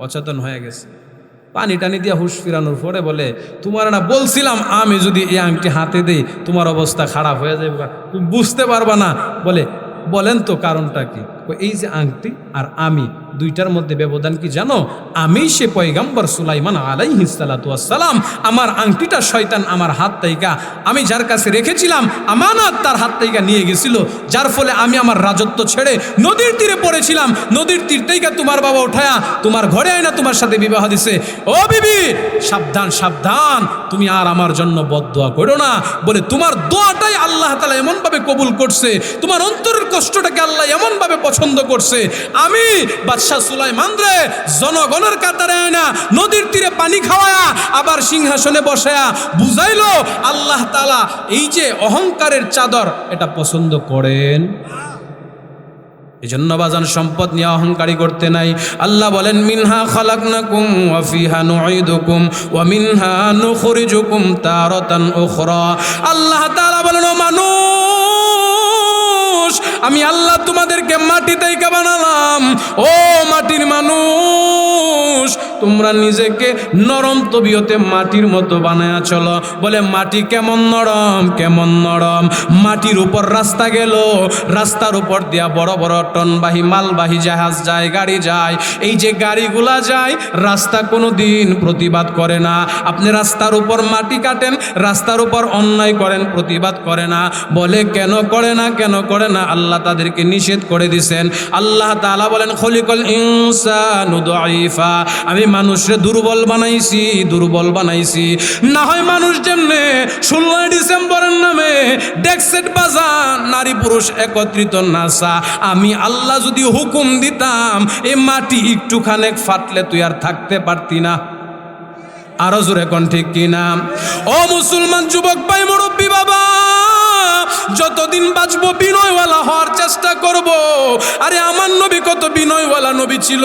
অচেতন হয়ে গেছে। পানি টানি দিয়া হুশ ফিরানোর পরে বলে, তোমার না বলছিলাম আমি যদি এই আংটি হাতে দেই তোমার অবস্থা খারাপ হয়ে যাবে, তুমি বুঝতে পারবা না। বলে, বলেন তো কারণটা কি? এই যে আংটি আর আমি, দুইটার মধ্যে ব্যবধান কি জানো? আমি সে পয়গম্বর সুলাইমান আলাইহিস সালাতু ওয়াস সালাম, আমার আংটিটা শয়তান আমার হাত থেকে, আমি যার কাছে রেখেছিলাম আমানত, তার হাত থেকে নিয়ে গেছিল, যার ফলে আমি আমার রাজত্ব ছেড়ে নদীর তীরে পড়েছিলাম। নদীর তীর থেকে তোমার বাবা উঠায়া তোমার ঘরে আয়না তোমার সাথে বিবাহ দিছে। ও বিবি, সাবধান সাবধান, তুমি আর আমার জন্য বদদোয়া করো না। বলে, তোমার দোয়াটাই আল্লাহ তাআলা এমন ভাবে কবুল করছে, তোমার অন্তরের কষ্টটাকে আল্লাহ এমন ভাবে পছন্দ করছে। আমি বাদশাহ সুলাইমান রে জনগণের কাতারে আয়না নদীর তীরে পানি খাওয়ায়া আবার সিংহাসনে বসায়া বুঝাইলো আল্লাহ তাআলা এই যে অহংকারের চাদর, এটা পছন্দ করেন। এই জন্য বাজান সম্পদ নিয়ে অহংকারী করতে নাই। আল্লাহ বলেন, মিনহা খালাকনাকুম ওয়া ফিহা নুঈদুকুম ওয়া মিনহা নুখরিজুকুম তারাতান উখরা। আল্লাহ তাআলা বলেন, ও মানুষ, আমি আল্লাহ তোমাদেরকে মাটি থেকে বানালাম। ও মাটির মানুষ, তোমরা নিজেকে নরম তবিয়তে মাটির মতো বানায়া চলো। বলে, মাটি কেমন নরম, কেমন নরম। মাটির উপর রাস্তা গেল, রাস্তার উপর দিয়া বড় বড় টনবাহী মালবাহী জাহাজ যায়, গাড়ি যায়। এই যে গাড়িগুলা যায়, রাস্তা কোনো দিন প্রতিবাদ করে না। আপনি রাস্তার উপর মাটি কাটেন, রাস্তার উপর অন্যায় করেন, প্রতিবাদ করে না। বলে, কেন করে না, কেন করে না? আল্লাহ তাদেরকে নিষেধ করে দিছেন। আল্লাহ তাআলা বলেন, খলিকাল ইনসানু দাঈফা, আমি মানুষরে দুর্বল বানাইছি, দুর্বল বানাইছি। না হয় মানুষ যেমনে 16 ডিসেম্বরের নামে ডেকসেট বাজান, নারী পুরুষ একত্রিত নাচা, আমি আল্লাহ যদি হুকুম দিতাম এ মাটি একটুখানে ফাটলে তুই আর থাকতে পারতি না। আরো জোরে কোন ঠিক কিনা? ও মুসলমান যুবক ভাই, মুরব্বী বাবা, যতদিন বাঁচবো বিনয়ওয়ালা হওয়ার চেষ্টা করব। আরে আমার নবী কত বিনয়ওয়ালা নবী ছিল,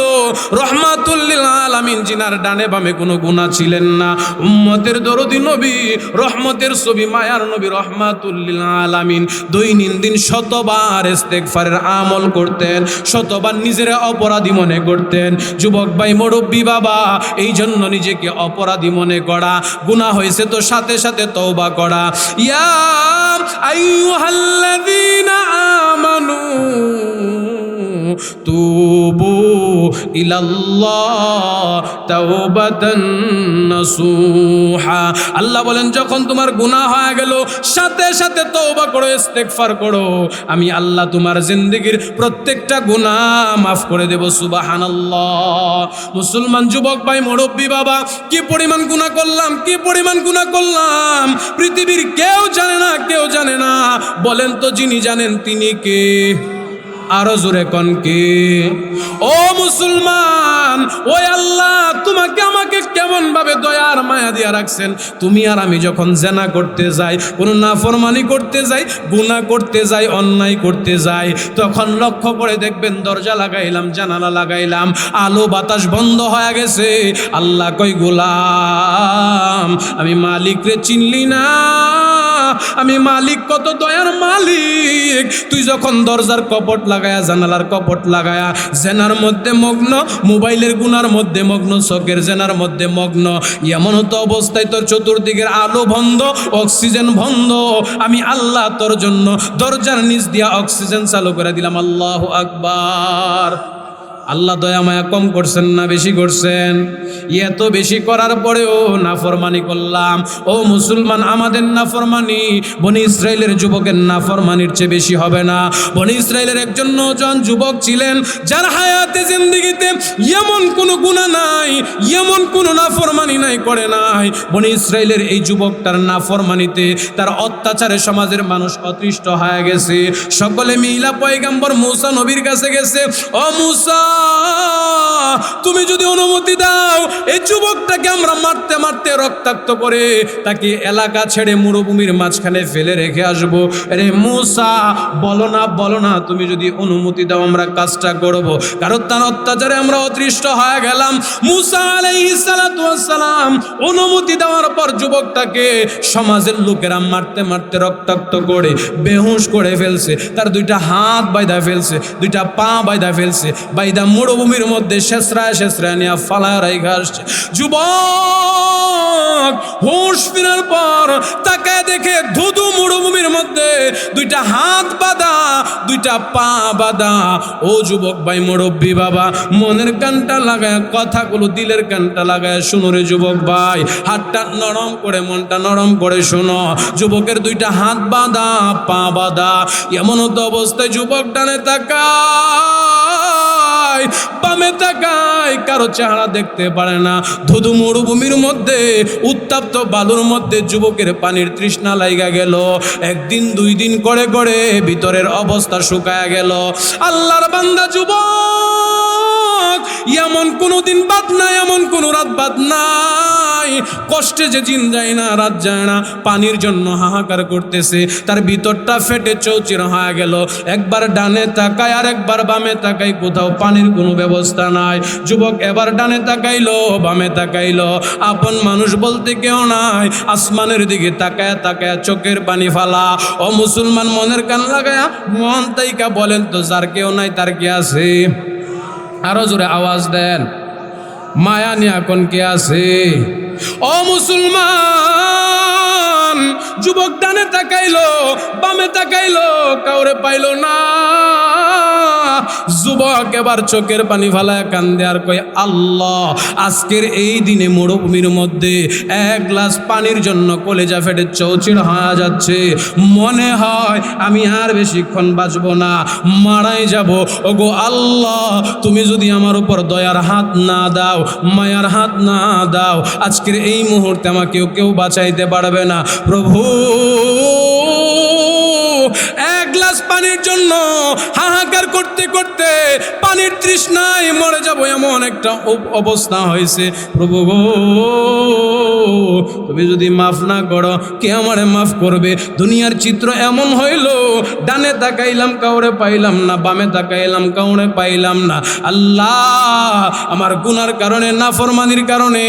রহমাতুল লিল আলামিন, জিনার ডানে বামে কোনো গুনাহ ছিলেন না। উম্মতের দরদি নবী, রহমতের ছবি, মায়ার নবী রহমাতুল লিল আলামিন দৈনন্দিন শতবার ইস্তেগফারের আমল করতেন, শতবার নিজের অপরাধী মনে করতেন। যুবক ভাই, মুরব্বী বাবা, এই জন্য নিজেকে অপরাধী মনে করা, গুনাহ হয়েছে তো সাথে সাথে তওবা করা। ইয়া আইয়ুহাল্লাযীনা আমানু তুবু ইলাল্লাহ তাওবাতান নাসুহা। আল্লাহ বলেন যখন তোমার গুনাহ হয়ে গেল সাথে সাথে তওবা করো, ইস্তেগফার করো, আমি আল্লাহ তোমার জিন্দেগীর প্রত্যেকটা গুনাহ মাফ করে দেব। সুবহানাল্লাহ। মুসলমান যুবক ভাই, মুরব্বী বাবা, কি পরিমাণ গুনাহ করলাম, কি পরিমাণ গুনাহ করলাম পৃথিবীর কেউ জানে না, কেউ জানে না। বলেন তো যিনি জানেন তিনি কে? আরো জোরে কোন কে? ও মুসলমান, ওই আল্লাহ তোমাকে আমাকে কেমন ভাবে দয়ার মায়া দিয়া রাখছেন। তুমি আর আমি যখন জেনা করতে যাই, কোনো নাফরমানি করতে যাই, গুনাহ করতে যাই, অন্যায় করতে যাই, তখন লক্ষ্য করে দেখবেন দরজা লাগাইলাম, জানালা লাগাইলাম, আলো বাতাস বন্ধ হয়ে গেছে। আল্লাহ কই গোলাম, আমি মালিক রে চিনলি না? আমি মালিক, কত দয়ার মালিক। তুই যখন দরজার কপট লাগায়া, জানালার কপট লাগায়া জেনার মধ্যে মগ্ন, মোবাইলের গুনার মধ্যে মগ্ন, চোখের জেনার মধ্যে মগ্ন, এমন তো অবস্থায় তোর চতুর্দিকের আলো বন্ধ, অক্সিজেন বন্ধ, আমি আল্লাহ তোর জন্য দরজার নিচ দিয়া অক্সিজেন চালু করে দিলাম। আল্লাহু আকবার। আল্লাহ দয়া মায়া কম করছেন না বেশি করছেন? এত বেশি করার পরেও নাফরমানি করলাম। ও মুসলমান, আমাদের নাফরমানি বনি ইসরাইলের যুবকের নাফরমানির চেয়ে বেশি হবে না? বনি ইসরাইলের একজন নওজোয়ান যুবক ছিলেন, যার হায়াতে জিন্দেগিতে এমন কোনো গুনাহ নাই, এমন কোনো নাফরমানি নাই, করে নাই। বনি ইসরাইলের এই যুবকটার নাফরমানিতে, তার অত্যাচারে সমাজের মানুষ অতৃষ্ট হয়ে গেছে। সকলে মিলা পয়গম্বর মুসা নবীর কাছে গেছে, ও মুসা, তুমি যদি অনুমতি দাও এই যুবকটাকে আমরা মারতে মারতে রক্তাক্ত করে তাকে এলাকা ছেড়ে মরুভূমির মাঝখানে ফেলে রেখে আসবো। আরে মুসা, বলো না, বলো না, তুমি যদি অনুমতি দাও আমরা কাজটা করব, কারণ তার অত্যাচারে আমরা অতৃষ্ট হয়ে গেলাম। মুসা আলাইহিস সালাতু ওয়াস সালাম অনুমতি দেওয়ার পর যুবকটাকে সমাজের লোকেরা মারতে মারতে রক্তাক্ত করে বেহুশ করে ফেলছে। তার দুইটা হাত বাইদা ফেলছে, দুইটা পা বাইদা ফেলছে, বাইদা মরুভূমির মধ্যে শেষরায় শেষরায় নিয়ে ফালায় রাইখা আসছে। যুবক হুঁশ ফেরার পর তাকে দেখে ধুধু মরুভূমির মধ্যে দুইটা হাত বাঁধা, দুইটা পা বাঁধা। ও যুবক ভাই, মুরব্বী বাবা, মনের কানটা লাগায় কথাগুলো দিলের কানটা লাগায় শুনো রে যুবক ভাই। হাতটা নরম করে, মনটা নরম করে শোনো। যুবকের দুইটা হাত বাঁধা, পা বাঁধা, এমন তো অবস্থায় যুবক ডানে তাকায়, বামে তাকায়, কারো চেহারা দেখতে পারে না। ধুধু মরুভূমির মধ্যে, উত্তপ্ত বালুর মধ্যে যুবকের পানির তৃষ্ণা লাইগা গেল। একদিন দুই দিন করে করে ভিতরের অবস্থা শুকায়া গেল। আল্লাহর বান্দা যুবক, এমন কোনো দিন বাদ নাই, এমন কোনো রাত বাদ নাই, কষ্টে যে দিন যায় না, রাত যায় না, পানির জন্য হাহাকার করতেছে। তার ভিতরটা ফেটে চৌচির হয়ে গেল। একবার ডানে তাকায় আর একবার বামে তাকায়, কোথাও পানির কোনো ব্যবস্থা নাই। যুবক এবার ডানে তাকাইলো, বামে তাকাইলো, আপন মানুষ বলতে কেউ নাই। আসমানের দিকে তাকায় তাকায় চোখের পানি ফালা। ও মুসলমান, মনের কান লাগায়া মন তাইকা বলেন তো, যার কেউ নাই তার কি আছে? আরো জোরে আওয়াজ দেন। মায়া নিয়া কোন কে আছে? ও মুসলমান, যুবক ডানে তাকাইলো, বামে তাকাইলো, কাউরে পাইলো না। যুবক এবার চোখের পানি ফালায় কান্দে আর কয়, আল্লাহ, আজকের এই দিনে মরুভূমির মধ্যে এক গ্লাস পানির জন্য কলেজা ফেটে চৌচির হয়ে যাচ্ছে। মনে হয় আমি আর বেশিক্ষণ বাঁচবো না, মারাই যাব। ওগো আল্লাহ, তুমি যদি আমার উপর দয়ার হাত না দাও, মায়ার হাত না দাও, আজকের এই মুহূর্তে আমাকে কেউ বাঁচাইতে পারবে না। প্রভু, এক গ্লাস পানির জন্য হাহাকার করতে করতে পানির তৃষ্ণায় মরে যাব, এমন একটা অবস্থা হয়েছে। প্রভু গো, তুমি যদি মাফ না করো, কে আমারে মাফ করবে? দুনিয়ার চিত্র এমন হইল, ডানে তাকাইলাম কাউরে পাইলাম না, বামে তাকাইলাম কাউরে পাইলাম না। আল্লাহ, আমার গুনার কারণে, নাফরমানির কারণে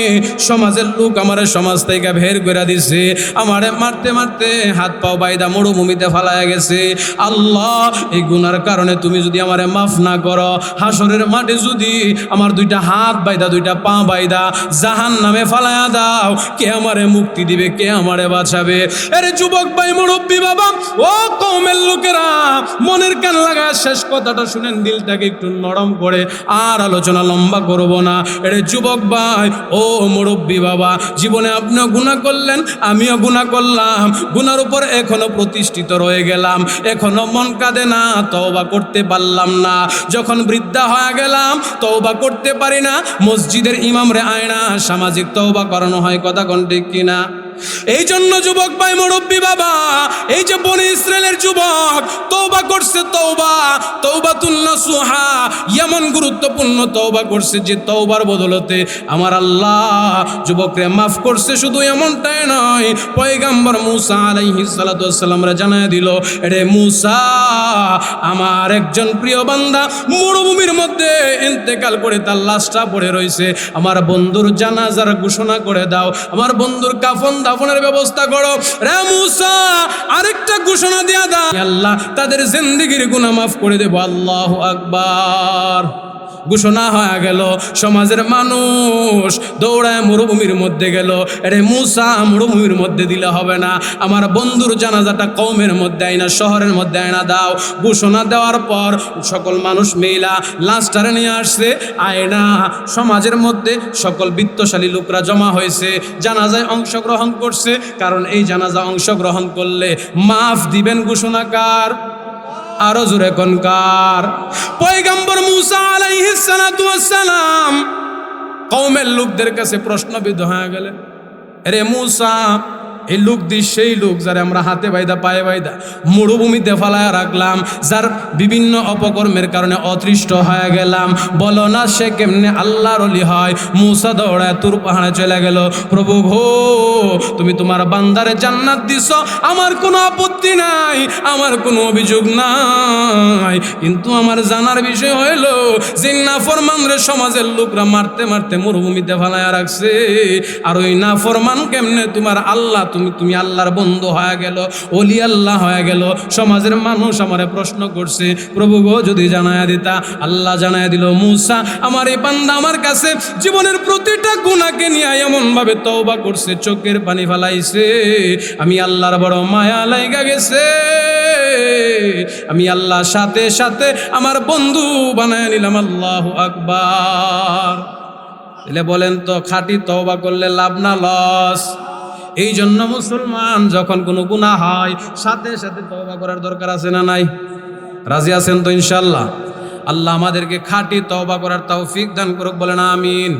সমাজের লোক আমারে সমাজ থেকে বের করে দিছে, আমারে মারতে মারতে হাত পাও বাইদা মরুভূমিতে ফালায়া গেছে। আল্লাহ, এই গুনার কারণে তুমি যদি আমারে মাফ না করো, হাসরের মাঠে যদি আমার দুইটা হাত বাইদা, দুইটা পা বাইদা জাহান্নামে ফালায়া দাও, কে আমারে মুক্তি দিবে, কে আমারে বাঁচাবে? আরে যুবক ভাই, মুরব্বী বাবা, ও কওমের লোকেরা, মনের কান লাগা শেষ কথাটা শুনেন দিলটাকে একটু নরম করে, আর আলোচনা লম্বা করব না। এরে যুবক ভাই, ও মুরব্বী বাবা, জীবনে আপনিও গুনাহ করলেন, আমিও গুনাহ করলাম, গুনার উপর এখনো প্রতিষ্ঠিত রয়ে গেলাম, এখনো মন কাঁদে না, তওবা করতে পারলাম না। যখন বৃদ্ধা হয়ে গেলাম, তওবা করতে পারি না। মসজিদের ইমামরে আয়না সামাজিক তওবা করানো হয়, কথা কোন ঠিক কিনা? এই জন্য যুবক ভাই, মুরব্বী বাবা, এই যে বনি ইসরায়েলের যুবক তওবা করছে, তওবাতুন নাসুহা, এমন গুরুত্বপূর্ণ তওবা করছে যে তওবার বদলতে আমার আল্লাহ যুবকরে মাফ করছে। শুধু এমনটাই নয়, পয়গম্বর মূসা আলাইহিস সালাতু ওয়াস সালামরে জানায় দিল, রে মূসা, আমার একজন প্রিয় বান্দা মরুভূমির মধ্যে ইন্তেকাল করে তার লাশটা পড়ে রয়েছে, আমার বন্ধুর জানাজার ঘোষণা করে দাও, আমার বন্ধুর কাফন দাফনের ব্যবস্থা করো। রে মূসা, আরেকটা ঘোষণা দিয়া দাও, আল্লাহ তাদের জিন্দেগির গুনাহ মাফ করে দেব। আল্লাহু আকবার। ঘোষণা হয়ে গেল, সমাজের মানুষ দৌড়ায় মরুভূমির মধ্যে গেল। আরে মূসা, মরুভূমির মধ্যে দিলে হবে না, আমার বন্ধুর জানাজাটা কওমের মধ্যে আইনা, শহরের মধ্যে আইনা দাও। ঘোষণা দেওয়ার পর সকল মানুষ মেয়েলা লাশটারে নিয়ে আসছে, আয়না সমাজের মধ্যে সকল বিত্তশালী লোকরা জমা হয়েছে, জানাজায় অংশগ্রহণ করছে, কারণ এই জানাজা অংশগ্রহণ করলে মাফ দিবেন ঘোষণাকার। আরো জোরে কোনকার? পয়গম্বর মূসা আলাইহিস সালাতু ওয়াস সালাম কওমের লোকদের কাছে প্রশ্নবিদ্ধ হয়ে গেলেন, রে মূসা, এই লোক দি সেই লোক যারা আমরা হাতে বাইদা পায়ে বাইদা মরুভূমিতে ফালায় রাখলাম, যার বিভিন্ন অপকর্মের কারণে অতৃষ্ট হয়ে গেলাম, বলো না সে কেমনে আল্লাহর ওলি হয়? মূসা দৌড়ায় তুর পাহাড়ে চলে গেল, প্রভু গো, তুমি তোমার বান্দারে জান্নাত দিছ, আমার কোনো আপত্তি নাই, আমার কোনো অভিযোগ নাই, কিন্তু আমার জানার বিষয় হইল যে নাফরমানরে সমাজের লোকরা মারতে মারতে মরুভূমিতে ফালায় রাখছে, আর ওই নাফরমান কেমনে তোমার আল্লাহ, তুমি আল্লাহর বন্ধু হয়ে গেল, ওলি আল্লাহ হয়ে গেল। সমাজের মানুষ আমারে প্রশ্ন করছে, প্রভু গো যদি জানায়া দিতা। আল্লাহ জানায়া দিল, মূসা, আমার এই বান্দা আমার কাছে জীবনের প্রতিটা গুনাহকে নিয়ে এমন ভাবে তওবা করছে, চোখের পানি ফেলাইছে, আমি আল্লাহর বড় মায়া লাগা গেছে, আমি আল্লাহ সাথে সাথে আমার বন্ধু বানায় নিলাম। আল্লাহু আকবার। তাহলে বলেন তো, খাঁটি তওবা করলে লাভ না লস? এই জন্য মুসলমান যখন কোনো গুনাহ হয় সাথে সাথে তওবা করার দরকার আছে না নাই? রাজি আছেন তো ইনশাআল্লাহ? আল্লাহ আমাদেরকে খাঁটি তওবা করার তৌফিক দান করুক, বলেন আমিন।